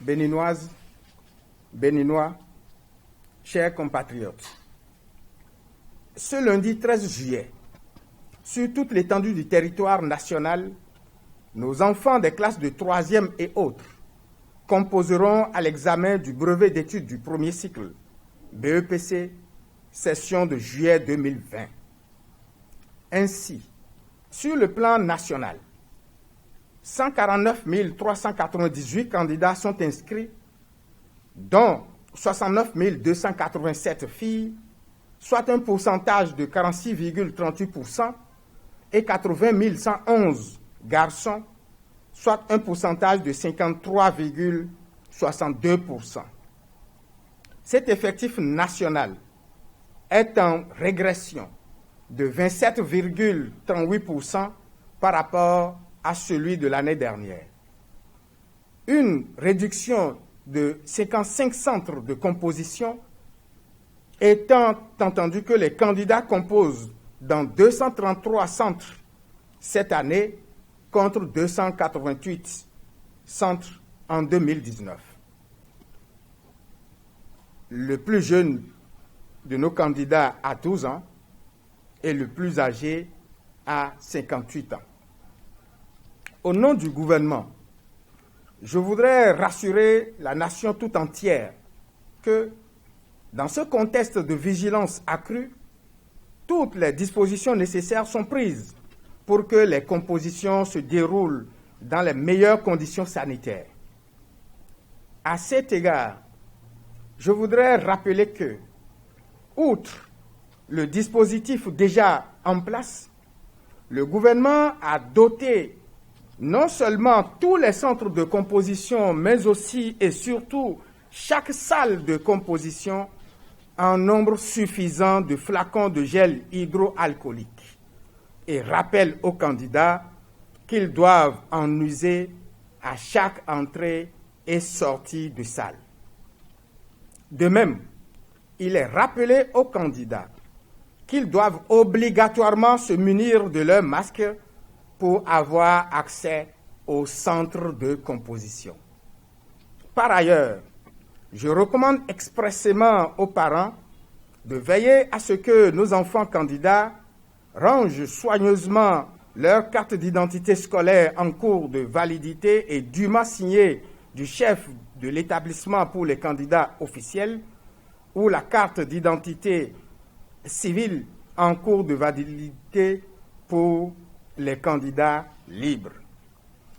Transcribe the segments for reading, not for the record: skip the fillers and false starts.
Béninoises, Béninois, chers compatriotes, ce lundi 13 juillet, sur toute l'étendue du territoire national, nos enfants des classes de 3e et autres composeront à l'examen du brevet d'études du premier cycle, BEPC, session de juillet 2020. Ainsi, sur le plan national, 149 398 candidats sont inscrits, dont 69 287 filles, soit un pourcentage de 46,38%, et 80 111 garçons, soit un pourcentage de 53,62%. Cet effectif national est en régression de 27,38% par rapport à celui de l'année dernière. Une réduction de 55 centres de composition, étant entendu que les candidats composent dans 233 centres cette année contre 288 centres en 2019. Le plus jeune de nos candidats a 12 ans et le plus âgé a 58 ans. Au nom du gouvernement, je voudrais rassurer la nation tout entière que, dans ce contexte de vigilance accrue, toutes les dispositions nécessaires sont prises pour que les compositions se déroulent dans les meilleures conditions sanitaires. À cet égard, je voudrais rappeler que, outre le dispositif déjà en place, le gouvernement a doté non seulement tous les centres de composition, mais aussi et surtout chaque salle de composition en nombre suffisant de flacons de gel hydroalcoolique et rappelle aux candidats qu'ils doivent en user à chaque entrée et sortie de salle. De même, il est rappelé aux candidats qu'ils doivent obligatoirement se munir de leur masque pour avoir accès au centre de composition. Par ailleurs, je recommande expressément aux parents de veiller à ce que nos enfants candidats rangent soigneusement leur carte d'identité scolaire en cours de validité et dûment signée du chef de l'établissement pour les candidats officiels ou la carte d'identité civile en cours de validité pour les candidats libres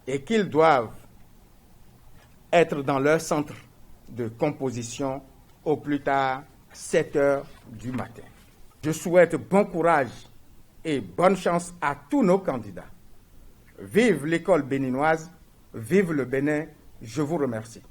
et qu'ils doivent être dans leur centre de composition au plus tard 7 heures du matin. Je souhaite bon courage et bonne chance à tous nos candidats. Vive l'école béninoise, vive le Bénin, je vous remercie.